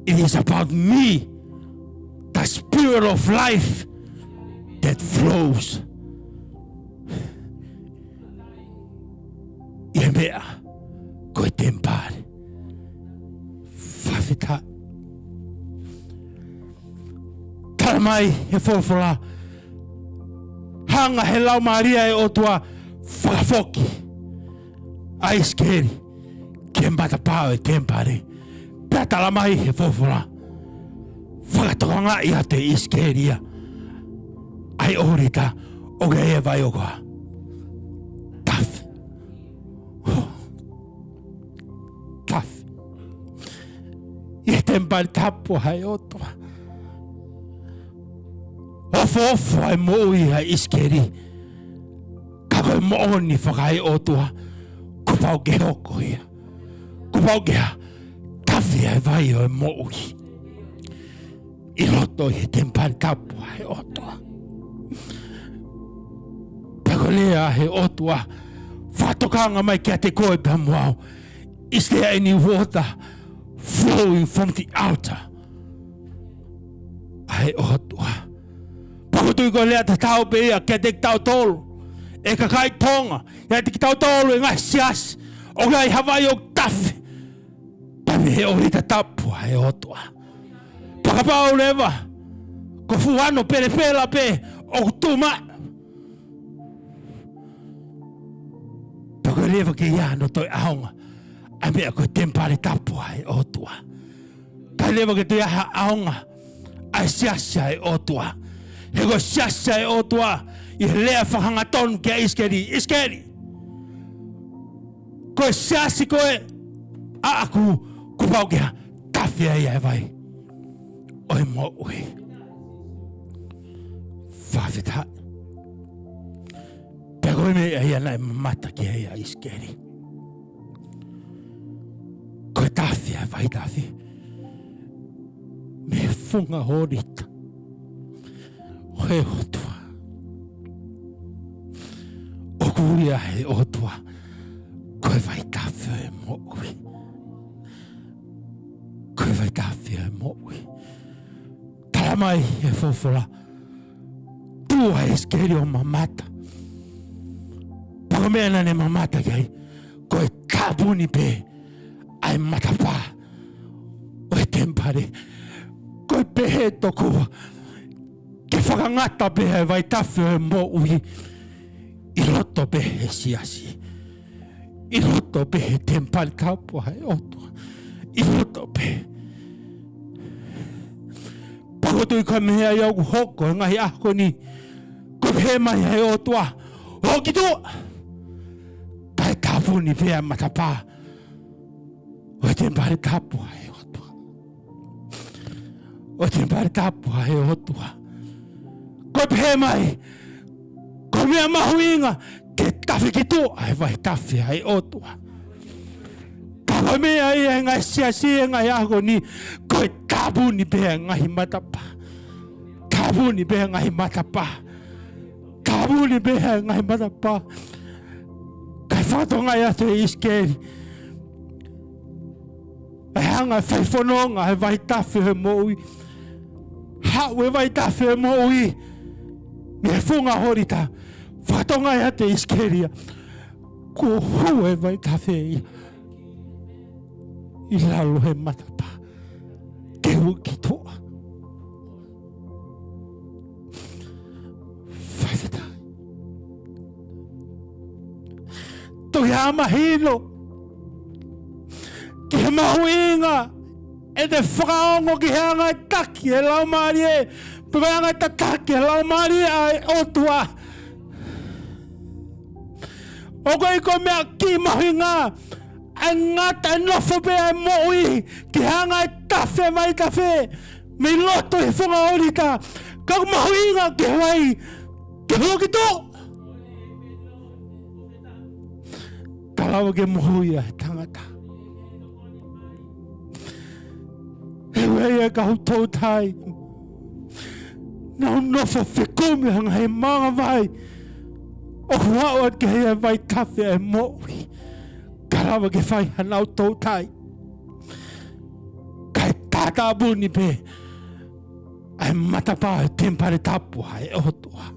It is about me. The spirit of life that flows. Ia pea koe tempare. Whawhita. Tara mai he Folofola. Hanga he lau Maria e otua whakafoki. A Isikeli. Ke matapao e tempare. Pea tala mai he Folofola. Whakatokanga ia te Isikeli ia. Ai orita o ke e vai okoa. Tafe. Tafe. I tempare tapu hai otua. Ofo ai mo'i hai Isikeli. Ka koe mo'oni whakai otua. Kupau ke hoko ia. Kupau ke tafe ai vai o e mo'i. I loto i tempare tapu hai otua. Peko lea he otua. Whatokanga mai kia te koe pia moau. Is there any water flowing from the altar? Ai otua. Pakutui ko lea ta tau pe ia kia te tau tolu. E ka kai tonga. Ia te ki tau tolu e ngai sias. O ngai hawai o tafe. Pami he ori ta tapu ai otua. Pakapau lewa. Ko fuano pere pela pe. O tuma. Pako lewa ke ia no toi aonga. Ai mea koe tempare tapu ai otua. Kai lewa ke toi aha aonga. Ai siasa ai otua. He koe siasa ai otua. I he lea whakanga tonu kia Isikeli. Isikeli. Koe siasi koe. A aku kupau kia tafe ai ai vai. Oi mo ui. Whawhita. Pea koe me ai anai mata ki ai a Isikeli. Koe tafe ai Vaitafe. Me funga horita. Oe otua. O kuria he otua. Koe Vaitafe e mo ui. Koe Vaitafe e mo ui. Tala mai e Folofola. Tua Isikeli o mamata. Pako mea nane mamata kai. Koe kabuni pe. Ai matapa. Oe tempare. Koe pehe tokua. Ke whakangata pe e Vaitafe e mo ui. I loto pe he siasi. I loto pe he tempare tapu hai otua. I loto pe. Pakotui koe mea iau hoko ngahi ako ni. Koe he mai hai otua. Hoki tua. Kai tapu ni pe matapa. O tempare tapu hai otua. O tempare tapu hai otua. Koe he mai. Koe mea mahuinga. Ke tafe ki tua ai Vaitafe hai otua. Koe mea ia ngai siasi ngai ako ni. Koe tapu ni pe ngai matapa. Tapu ni pe ngai matapa. Tapu ni pe ngai matapa. Kai whatonga ia te Isikeli. Ai hanga whaifononga ai Vaitafe he mo ui. Haue Vaitafe he mo ui. Me funga horita. Whatonga ia te Isikeli. Ko hue Vaitafe ia. I lalo he matapa. Ke uki toa. Whaiwhita. Toi ama hino. Ki he mahuinga. E te whakaongo ki he angai taki e lau maari e. Piko angai tataki e lau maari e otua. O koe ko mea ki mahuinga. Ai ngata e nofo pe ai mo'i. Ki he angai tafe Vaitafe. Me loto e whunga orita. Kau mahuinga ki hawai. Ki hoki to. Kalawa ke mohuia e tangata. He wei e kau tau tai. Nau nofo whikumi hanga he manga vai. O kuaua ke hea Vaitafe e mo'i. Kalawa ke whai hanau tau tai. Kai tata buni pe. Ai matapa e tempare tapu hai otua.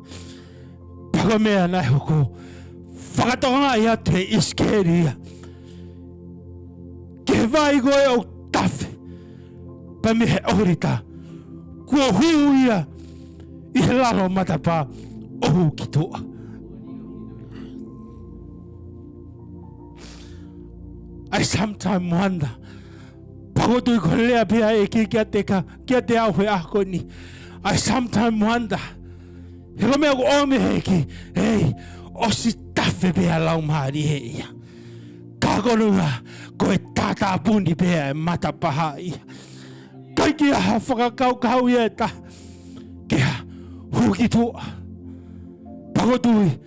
Pako mea nai hoko. Whakatonga ia te Isikeli ia. vai goe o tafe. Pa me he orita. Kua huia. I he lalo matapa. Ohu ki toa. I sometimes wonder. Pagotu I ko lea pia e ki kia te au he ako ni. I sometimes wonder. He ko mea ko ome he ki. Hey, o si tafe pia lau mahari he ia. Kakonunga ko e tata pundi pia e matapaha ia. Kaiki aha whakakau ia ta. Kea huki tua. Pakotui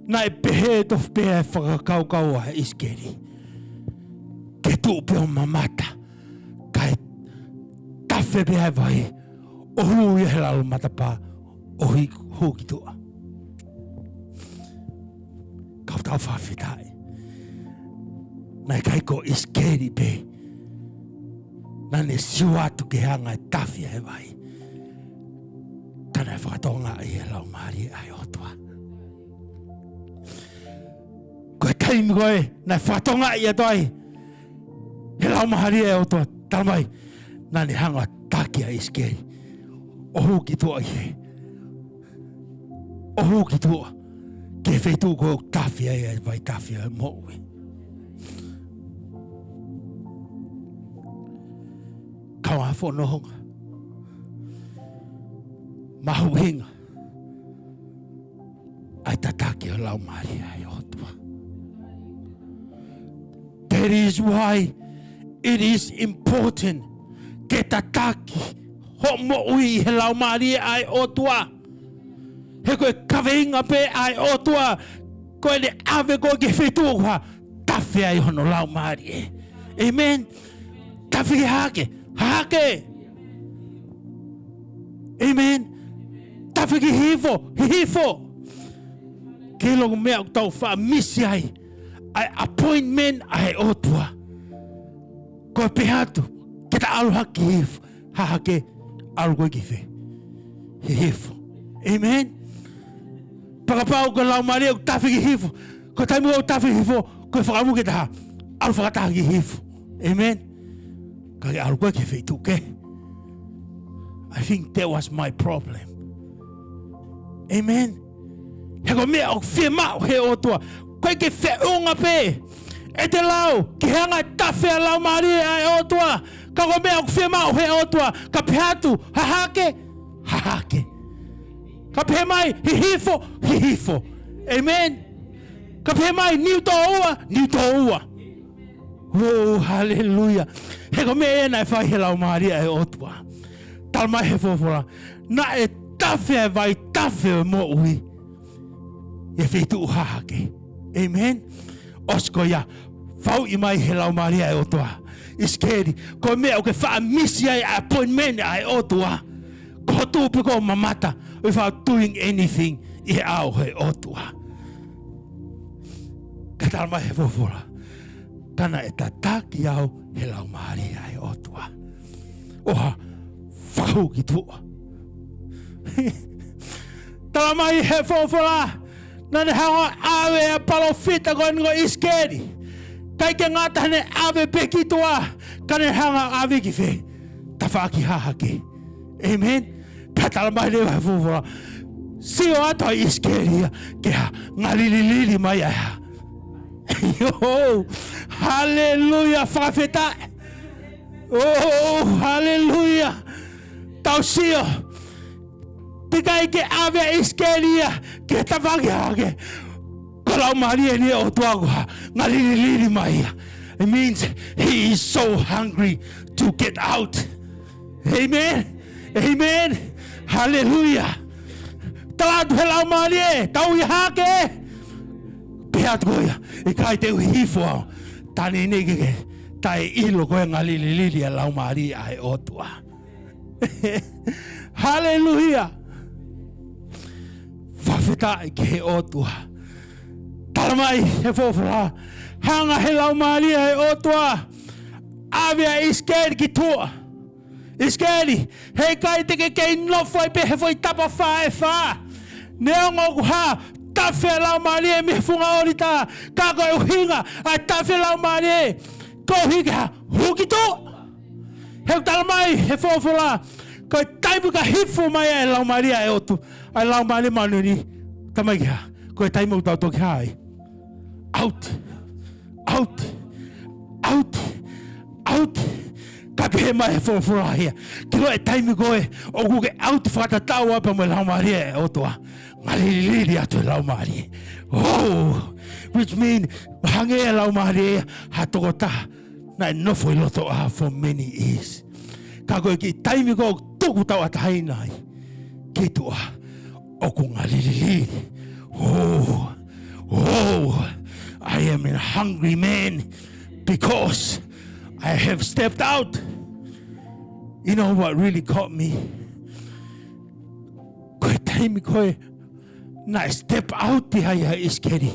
na e pehe tof pia e whakakau a Isikeli. Ke tu pia mamata. Kai tafe pia e vai. Ohu ia he lalo matapa. Ohi huki tua. Kau tau whawhitai. Nai kai ko Isikeli pe. Nane siwatu ke hanga e tafe e vai. Kana e whakatonga i e lau mahari ai otua. Ko e taimi koe, nai whakatonga i e toi. He lau mahari ai otua. Talamai, nane hanga taki a Isikeli. Ohu ki tua i he. Ohu ki tua. Ke whaitu koe o tafe ai e Vaitafe ai moui. Kawa whonohonga. Mahuhinga. Ai tataki o lau mahari ai otua. That is why it is important ke tataki ho moui he lau mahari ai otua. He koe Kaveinga pe ai otua. Koe le ave koe ke whetua tafe ai hono lau mahari e. Amen. Tafe ke hake. Hake. Amen. Tafe ki hifo. Ke longo mea o tau wha misi ai. Ai appointment ai otua. Koe pehatu. Ke ta alu haki hifo. Hake. Alu koe ki whe. Hifo. Amen. Pakapau ko lau mare o tafe ki hifo. Ko taimu o tafe hifo. Koe whakamu ke taha. Alu whakataha ki hifo. Amen. Kage alu koe ke wheitu ke. I think that was my problem. Amen. He ko mea o whi mau he otua. Koe ke whiunga pe. E te lau. Ki hanga tafe a lau maari ai otua. Ka ko mea o whi mau he otua. Ka pehatu. Hahake. Hahake. Ka pehe mai. Hihifo. Amen. Ka pehe mai. Niu tō ua. Oh, hallelujah. He ko mea e nai whai he lau maari ai otua. Talamai he Folofola. Na e tafe e Vaitafe mo ui. E whetu uhahake. Amen. Osko ia. Whau I mai he lau maari ai otua. Isikeli. Ko mea o ke wha misi ai appointment ai otua. Ko tūpi ko mamata. Without doing anything. I au he otua. Ka talamai he Folofola. Kana e tataki au he lau maari ai otua. Oha. Whakau ki tua. Talamai he Folofola. Nane hanga awe a palofita ko ngo Isikeli. Kai ke ngata hane awe pe ki tua. Kane hanga awe ki whe. Tawhaki hahake. Amen. Ka talamai he Folofola. Sio ato Isikeli. Kea ngalililili mai aia. Yo. Hallelujah. Whakawheta. Oh, hallelujah. Tau sio. Pikai ke ave Isikeli ke tawagi hake. Kalau maria ni o tuagua ngalilili mai. It means he is so hungry to get out. Amen. Amen. Hallelujah. Talatu helau maria. Tau I hake. Pihat goia. Ikai te hifo. Tani nege. Tai ilo koe ngalilili lau maria ai otua. Hallelujah. Whawhita ke he otua. Talamai he Folofola. Hanga he lau maria ai otua. Avea Isikeli ki tua. Isikeli. Hei kai te kei nofoi pe he foi tapa wha e wha. Neongo ku ha. Tafe lau maria me funga orita. Kako e uhinga. Ai tafe lau maria. Ko hika Hukito. He tala mai, he Folofola. Ko taimu ka hifu mai e lau maria e otu. Ai lau maria manuni. Tamai kia. Ko taimu tau toki hai. Out. Out. Out. Out. Ka pehe mai he Folofola hia. Kilo e taimu koe o kuke out Fakatatau apa mo lau maria e otua. Ngalilili atu e lau maria. Oh. Which mean, hange e lau maria hatokota. Na nofo I loto a for many years. Ka koe ki taimi ko toku tau atai nai. Ki tua o ku ngalilili. Oh, oh, I am a hungry man because I have stepped out. You know what really caught me? Koe taimi koe na step out di haya Isikeli.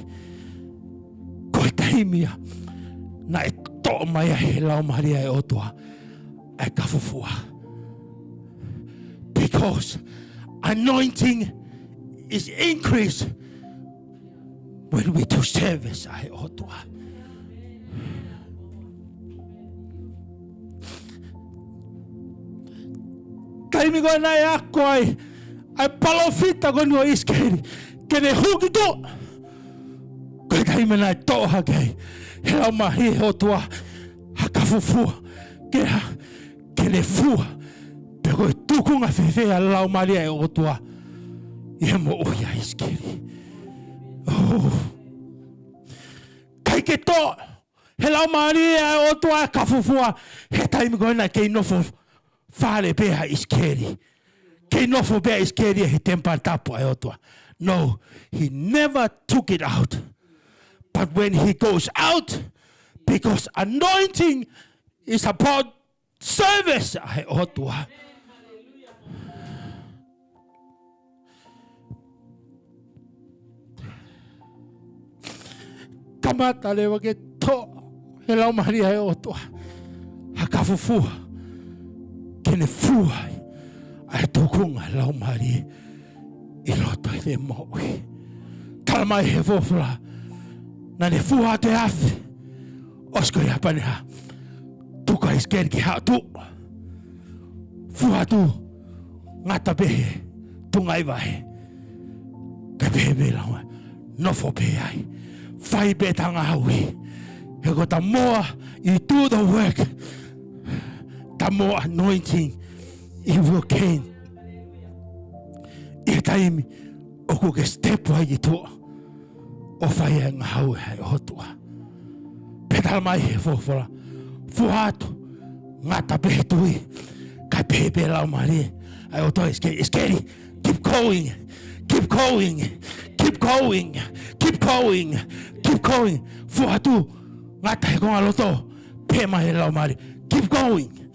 Koe taimi na to mai he lau maria e otua e kafufua. Because anointing is increased when we do service ai otua. Taimi koe nai ako ai palofita koe nua Isikeli. Kene hukito. Koe taimi nai toha kei. He lau maria e otua. Hakafufua. Kene fua. Pe koe tukunga whewhea lau maria e otua. Ia mo oia Isikeli. Oh. Kai ke to. He lau maria e otua kafufua. He taimi koe nai kei nofo whare pēha Isikeli. Kei nofo pēha Isikeli he tempa tapu e otua. No, he never took it out. But when he goes out, because anointing is about service, ai otua. Kamata lewa ke to, he lau maria e otua. Hakafufua, kene fua, ai tukunga lau maria I loto I le mo'i. Talamai he Folofola, na ne fua te afe, osko I hapane ha, tuka Isikeli ki hatu. Fua tu, ngata pehe, tungai vai. Ka pehe me lawa, nofo pehe ai. Fai pe tanga haui. He ko ta moa I do the work. Ta more anointing I will gain. I taimi o ko ke step ai I toa. O fai e ngahau hai hotua. Petala mai he Folofola. Fua atu, ngata pehe tui. Kai pehe pe lau mari. Ai o toa Isikeli, keep going. Keep going. Keep going. Keep going. Keep going. Fua atu, ngata he konga loto. Pe mai he lau mari. Keep going.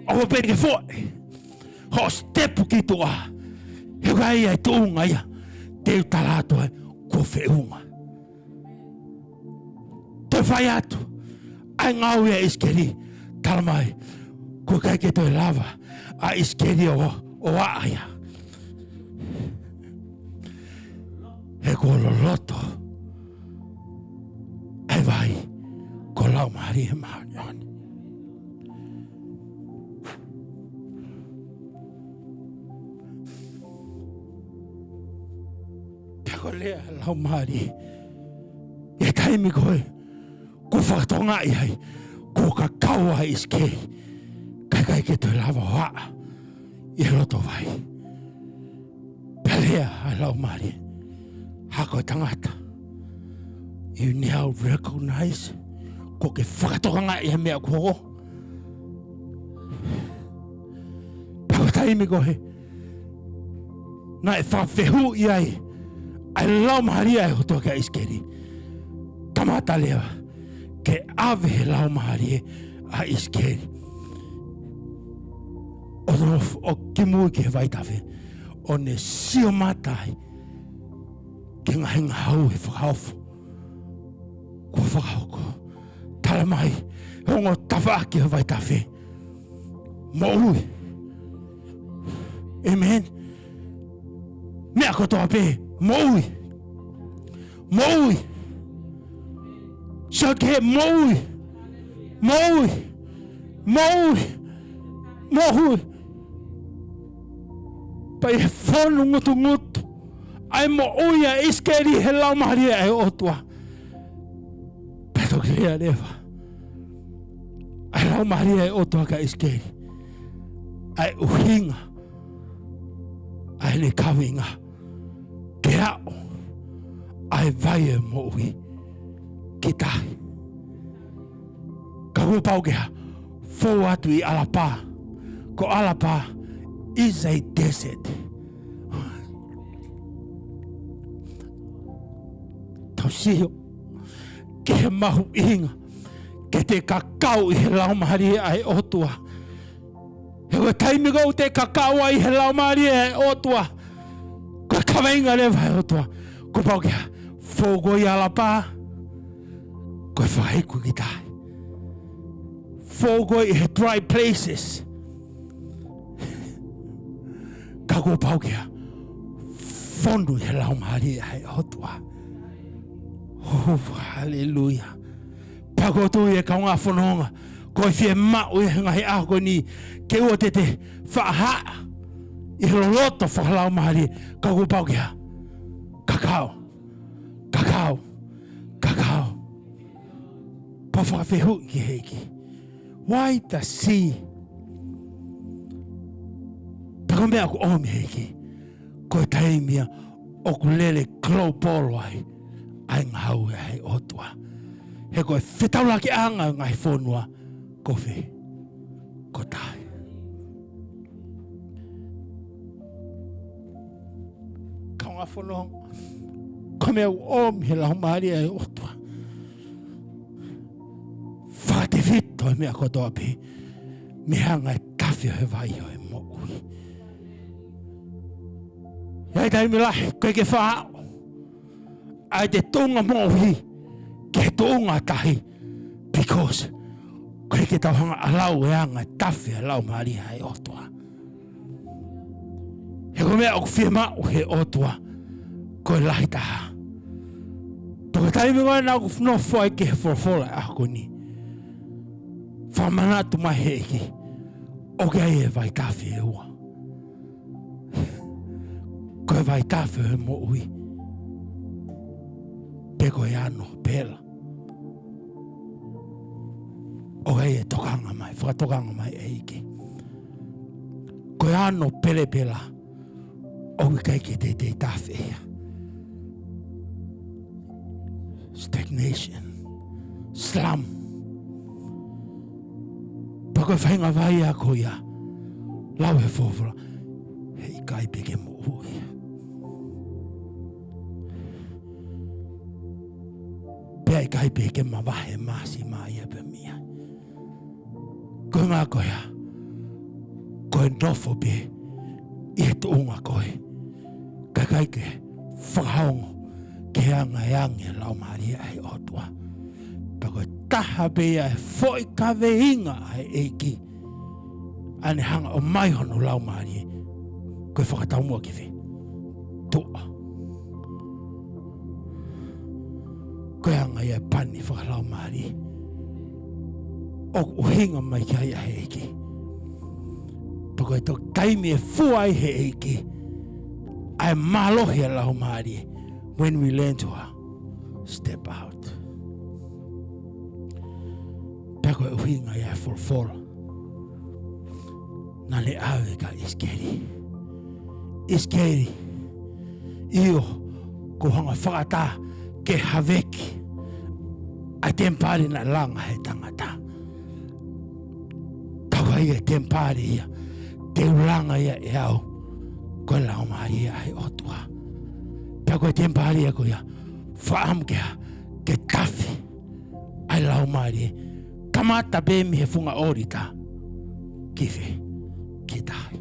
O pe ke fo. Ho step ki toa. He kai ai tuunga ia. Te utalato ai ko feunga. Te fai atu. Ai ngau ia Isikeli. Talamai. Ko kai ke toi lava. A Isikeli o aia. He ko loloto. Ai vai. Ko lau mari e mahanioni. Ko lea lau mari. E taimi koe. Ko whakatonga I hai. Ko ka kaua hai Isikeli. Kai ke toi lava hoa. I loto vai. Pelea hai lau mari. Hako tangata. You now recognize. Ko ke whakatonga I mea koko. Pako taimi koe. Na e whawhehu I ai. Ai lau maharia e hotoa ka Isikeli. Tamata lewa. Ke ave he lau maharia a Isikeli. O kimui ke Vaitafe. O ne sio matai. Ke ngahinga hau he whakaofu. Ko whakaoko. Talamai. Hongo tafa ki he Vaitafe. Mo'ui. Amen. Mea kotoa pe. Mo'ui. Mo'ui. So ke mo'ui. Mo'ui. Mohui. Pai he whonu ngutu. Ai mo uia Isikeli he lau maharia e otua. Peto kilea lewa. Ai lau maharia e otua ka Isikeli. Ai uhinga. Ai le Kaveinga. Ke ao. Ai vai e mo ui. Ki tahi. Ka hupau kea. Fou atu I alapa. Ko alapa is a desert. Tausio. Ke he mahu inga. Ke te kakau I he lau maharia ai otua. He koe taimiga o te kakau ai he lau maharia ai otua. Koe Kaveinga lewa ai otua. Ko pau kea. Fou koi alapa. Koe whaiku ki tahi. Fou koi I he dry places. Ka ko pau kea. Fondu I he lau maharia ai otua. Oh, hallelujah. Pako tu e kaunga whanonga. Ko fie mau e ngahi ako ni. Ke ua te whaha. I loto whakalau mahari. Ka ko pau kea. Kakao. Kakao. Kakao. Pa whakawhehu ki heiki. Vaitafe. Pako mea ko omi heiki. Ko taimia o ku Lele klo polo ai. Ai ngau e hei otua. He koe whetau ki anga ngai whonua. Kofi. Ko tai. Kaunga whanong. Ko mea om he lau maari e otua. Whakate whito e mea kotoa pi. Me hanga e Tafe he vai o e mo ui. Iai taimi lahi koe ke whaao. Ai te tonga mohi ke tonga tahi because koe ke tauhanga alau e anga Tafe alau maria he otua. He ko mea o whia mau he otua koe lahi taha. Toko taimi koe nau no whai ke he Folofola ako ni. Whamanatu mai he eki. O ke ai e Vaitafe e ua. Koe Vaitafe he mo ui. Peko e ano, pela. O e tokanga mai, whakatokanga mai e ike. Ko e ano pele pela. O i kai ke te Tafe ea. Stagnation. Slum. Pako e whainga vai a ko ia. Lau he Folofola. Hei kai peke mo ui. Pea I kai peke ma wahe maasi maa ia pe mia. Koe ngā koea. Koe nofo pe. I he tuunga koe. Kai ke whakaongo. Ke anga e ange lau maria ai otua. Pa koe taha pea e foi Kaveinga ai eiki. Ane hanga o mai hono lau maria. Koe whakatau mua ki whi. Tua. Koe anga ia pani whakalau maari. O uhinga mai ki ai he eiki. Pa koe tok taimi e fuai he eiki. Ai malohi a lau maari. When we learn to step out. Pa koe uhinga ia Folofola. Na le awe ka Isikeli. Isikeli. Io ko hanga whakata. Ke haveki a tempari na langa he tangata. Tawai e tempari ia. Te ulanga ia e au. Ko lau maria he otua. Pea koe tempari ia ko ia. Whaam ke Tafe. Ai lau maria. Kamata be mi he funga orita. Kiwe. Ki tahi.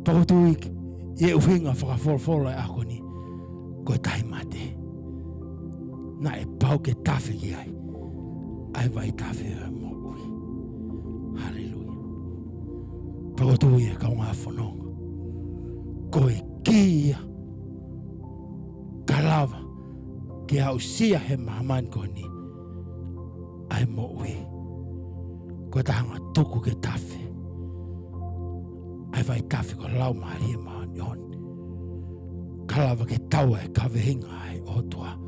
Pakotui e uhinga whakafolofola e ako ni. Koe tahi mate. Na e pau ke Tafe ki ai. Ai Vaitafe e mo ui. Hallelujah. Pakotui e kaunga whanonga. Koe kia. Kalava. Ke ke au sia he mahaman ko ni ai mo ui ko tahanga tuku ke tafe ai Vaitafe ko lau mahari e mahani on kalawa ke taua e Kaveinga ai otua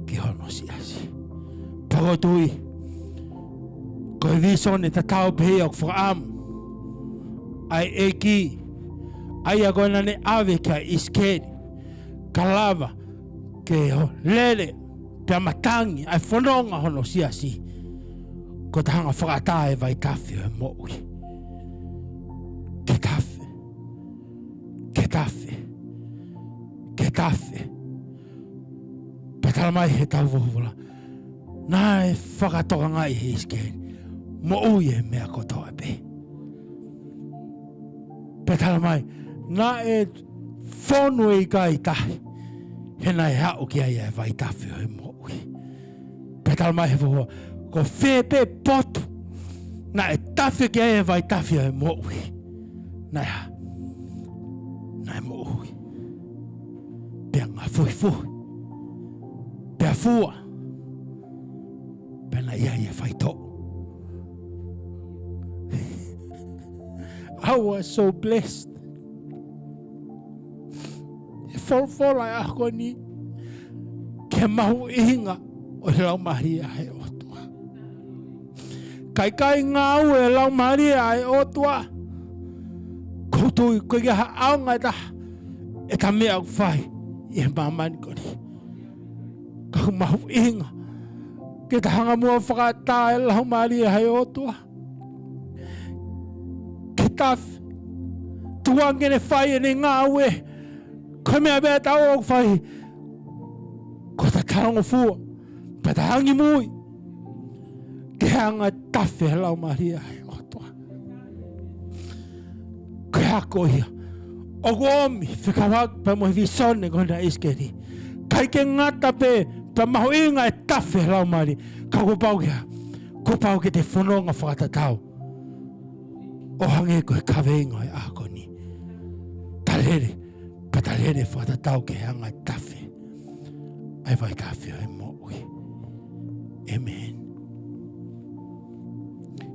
ke hono siasi pagotui ko e visone ta tau pehi au whaamu ai eki ai agona ne ave ka Isikeli kalawa ke Lele pia matangi ai whanonga hono siasi ko tahanga whakata e Vaitafe e moui ke tafe ke tafe ke tafe petala mai he tau vohola nā e whakatoka ngai he Isikeli moui e mea kotoa pe petala mai nā e whonu e kai tahi hena e hao ki ai e Vaitafe e moui petala mai he vohola ko whepe potu nā e tafe ki ai e Vaitafe e moui nā e moui pia ngā fuhi pia fua pia nā ia e whaito I was so blessed e Folofola e ako ni ke mahu inga o e lau maria e otua kai ngā au e lau maria e otua koutou koe ke haaonga ta e ta mea ku whai i he mamani koni kau mahu inga ke ta hanga mua whakata e lau maria e otua ke tafe tuange ne whai e ne ngā ue koe mea bea tau o whai ko ta tarongo fua pa ta hangi mui ke hanga tafe e lau maria e otua ke hako ia o gomi whikawak pa mo visone kona Isikeli kai ke ngata pe pa maho inga e tafe e lau maria ka ko pau ke te whanonga Fakatatau o hange ko e Kaveinga e ako ni talere pa talere Fakatatau ke hanga tafe ai Vaitafe e moui amen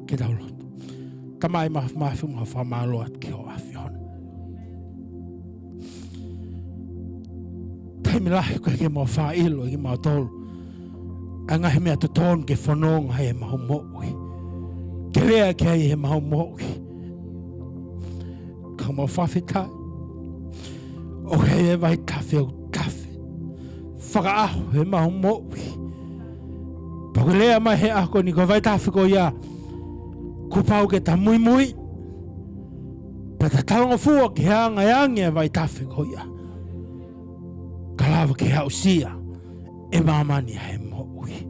ke tauloto tamai mafi mga whamaloat ki ho awhion taimi lahi koe ke mau whailo i mau tolu a ngahi mea tutonu ke whanonga hei e mahu moui ke lea ke hei e mahu moui ka mau whawhitai o hei e Vaitafe o tafe whakaaho e mahu moui pako lea mai he ako ni ko Vaitafe ko ia kupau ke ta mui pa ta talonga fua ke hanga yangi e Vaitafe ko ia kalawa ke hau sia e mamani he moui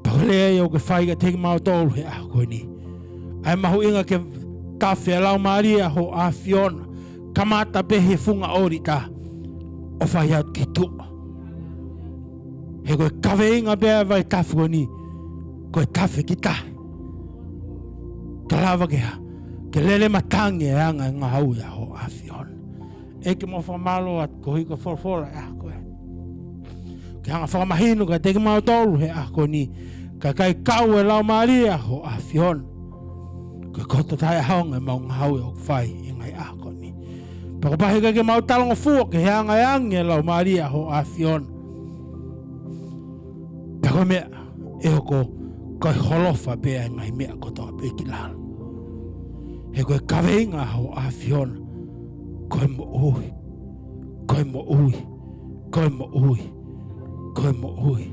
pako lea i o ke whaiga teki mau tolu he ako ni ai mahu inga ke tafe e lau maria ho a Fiona kamata pehe funga ori ta o whai atu ki tua he koe Kaveinga bea Vaitafe ko ni koe tafe ki tahi kalawa ke lele matangi e anga ngā hau ia ho a Fiona e ke mo whamalo at ko hiko Folofola e ako e ke hanga whakamahinu ka teki mau tolu he ako ni ka kai kau e lau maria ho a Fiona ke koto tai haonga mau ngā hau e o whai i ngai ako ni pakopahi ka ke mau talonga fua ke hanga e lau maria ho a Fiona pako mea e hoko koe holofa pea ngai mea kotoa pe ki lalo he koe Kaveinga ho a Fiona koe mo ui koe mo ui koe mo ui koe mo ui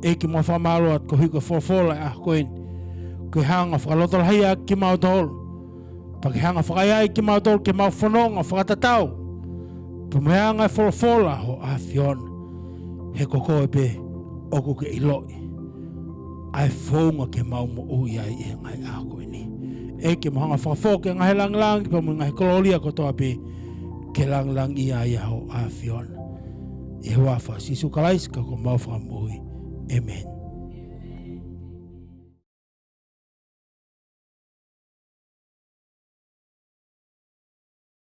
e ki mo whamalo at ko hiko Folofola a koe koe hanga whakalotola hia ki mau tolu pa ke hanga whakaiai ki mau tolu ke mau whanonga Fakatatau pa me hanga Folofola ho a Fiona he ko koe pe oku ke iloi ai whaunga ke mau mo ui ai e ngai a koe ni e ke mohanga whakafoke ngai lang pa mo ngai kololia kotoa pe ke lang ia ia ho a Fiona e hua wha sisu kalais ka ko mau whakamui amen